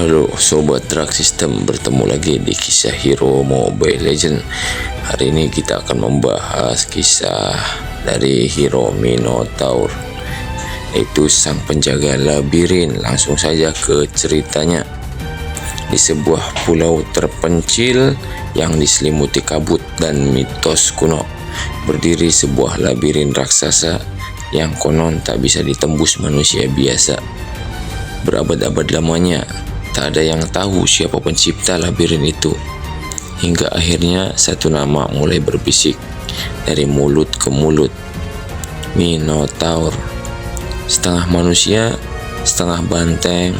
Halo Sobat Drag System, bertemu lagi di kisah hero Mobile Legend. Hari ini kita akan membahas kisah dari hero Minotaur, yaitu sang penjaga labirin. Langsung saja ke ceritanya. Di sebuah pulau terpencil yang diselimuti kabut dan mitos kuno, berdiri sebuah labirin raksasa yang konon tak bisa ditembus manusia biasa. Berabad-abad lamanya, tak ada yang tahu siapa pencipta labirin itu. Hingga akhirnya satu nama mulai berbisik dari mulut ke mulut. Minotaur. Setengah manusia, setengah banteng,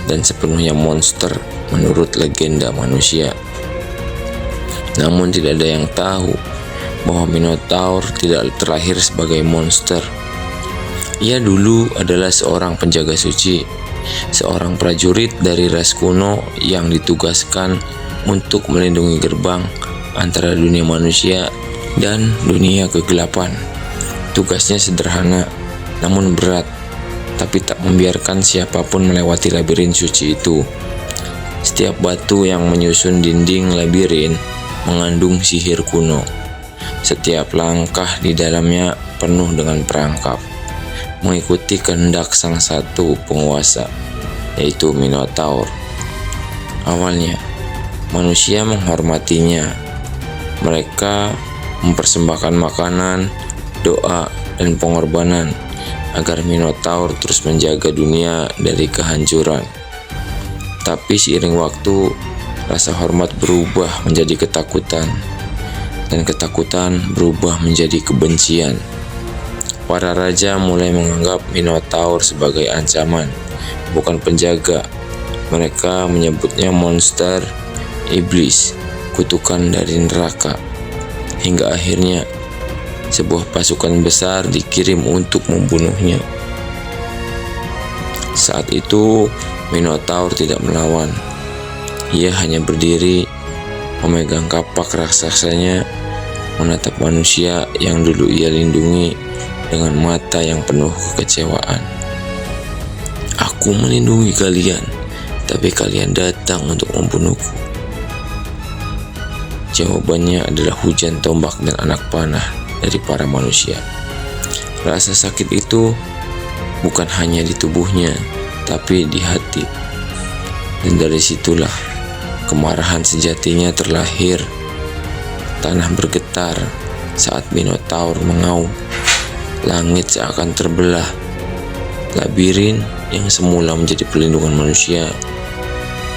dan sepenuhnya monster menurut legenda manusia. Namun tidak ada yang tahu bahwa Minotaur tidak terlahir sebagai monster. Ia dulu adalah seorang penjaga suci, seorang prajurit dari ras kuno yang ditugaskan untuk melindungi gerbang antara dunia manusia dan dunia kegelapan. Tugasnya sederhana namun berat, tapi tak membiarkan siapapun melewati labirin suci itu. Setiap batu yang menyusun dinding labirin mengandung sihir kuno. Setiap langkah di dalamnya penuh dengan perangkap, mengikuti kehendak sang satu penguasa, yaitu Minotaur. Awalnya, manusia menghormatinya. Mereka mempersembahkan makanan, doa, dan pengorbanan agar Minotaur terus menjaga dunia dari kehancuran. Tapi seiring waktu, rasa hormat berubah menjadi ketakutan, dan ketakutan berubah menjadi kebencian. Para raja mulai menganggap Minotaur sebagai ancaman, bukan penjaga. Mereka menyebutnya monster, iblis, kutukan dari neraka. Hingga akhirnya sebuah pasukan besar dikirim untuk membunuhnya. Saat itu Minotaur tidak melawan. Ia hanya berdiri, memegang kapak raksasanya, menatap manusia yang dulu ia lindungi dengan mata yang penuh kekecewaan. Aku melindungi kalian, tapi kalian datang untuk membunuhku. Jawabannya adalah hujan tombak dan anak panah dari para manusia. Rasa sakit itu bukan hanya di tubuhnya, tapi di hati. Dan dari situlah kemarahan sejatinya terlahir. Tanah bergetar saat Minotaur mengaum. Langit seakan terbelah. Labirin yang semula menjadi perlindungan manusia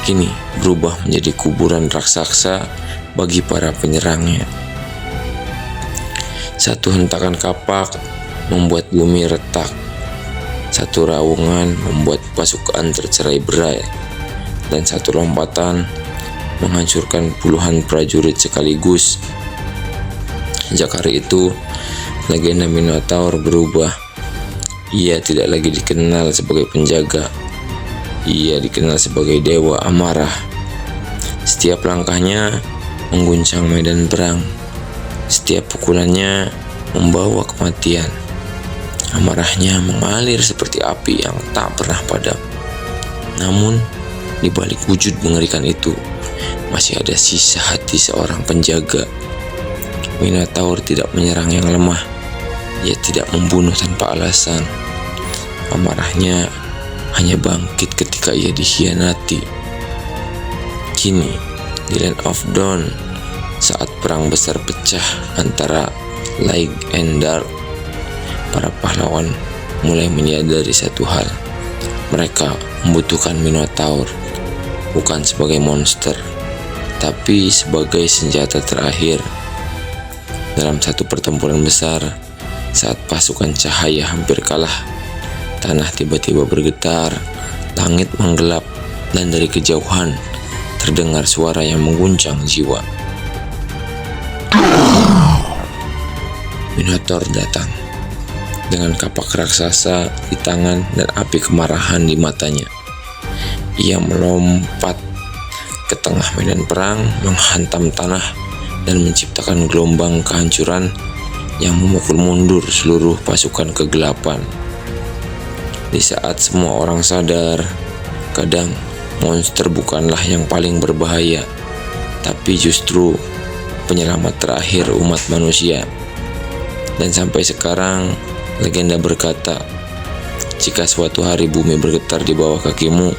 kini berubah menjadi kuburan raksasa bagi para penyerangnya. Satu hentakan kapak membuat bumi retak. Satu raungan membuat pasukan tercerai-berai. Dan satu lompatan menghancurkan puluhan prajurit sekaligus. Sejak hari itu, legenda Minotaur berubah. Ia tidak lagi dikenal sebagai penjaga. Ia dikenal sebagai dewa amarah. Setiap langkahnya mengguncang medan perang. Setiap pukulannya membawa kematian. Amarahnya mengalir seperti api yang tak pernah padam. Namun, di balik wujud mengerikan itu, masih ada sisa hati seorang penjaga. Minotaur tidak menyerang yang lemah. Ia tidak membunuh tanpa alasan. Amarahnya hanya bangkit ketika ia dikhianati. Kini, di Land of Dawn, saat perang besar pecah antara Light and Dark, para pahlawan mulai menyadari satu hal. Mereka membutuhkan Minotaur, bukan sebagai monster, tapi sebagai senjata terakhir. Dalam satu pertempuran besar, saat pasukan cahaya hampir kalah, tanah tiba-tiba bergetar, langit menggelap, dan dari kejauhan terdengar suara yang mengguncang jiwa. Minotaur datang dengan kapak raksasa di tangan dan api kemarahan di matanya. Ia melompat ke tengah medan perang, menghantam tanah, dan menciptakan gelombang kehancuran yang memukul mundur seluruh pasukan kegelapan. Di saat semua orang sadar, kadang monster bukanlah yang paling berbahaya, tapi justru penyelamat terakhir umat manusia. Dan sampai sekarang, legenda berkata, jika suatu hari bumi bergetar di bawah kakimu,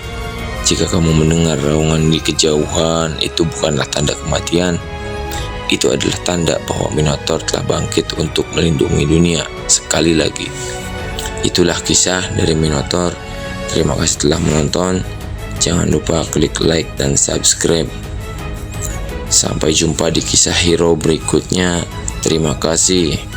jika kamu mendengar raungan di kejauhan, itu bukanlah tanda kematian. Itu adalah tanda bahwa Minotaur telah bangkit untuk melindungi dunia sekali lagi. Itulah kisah dari Minotaur. Terima kasih telah menonton. Jangan lupa klik like dan subscribe. Sampai jumpa di kisah hero berikutnya. Terima kasih.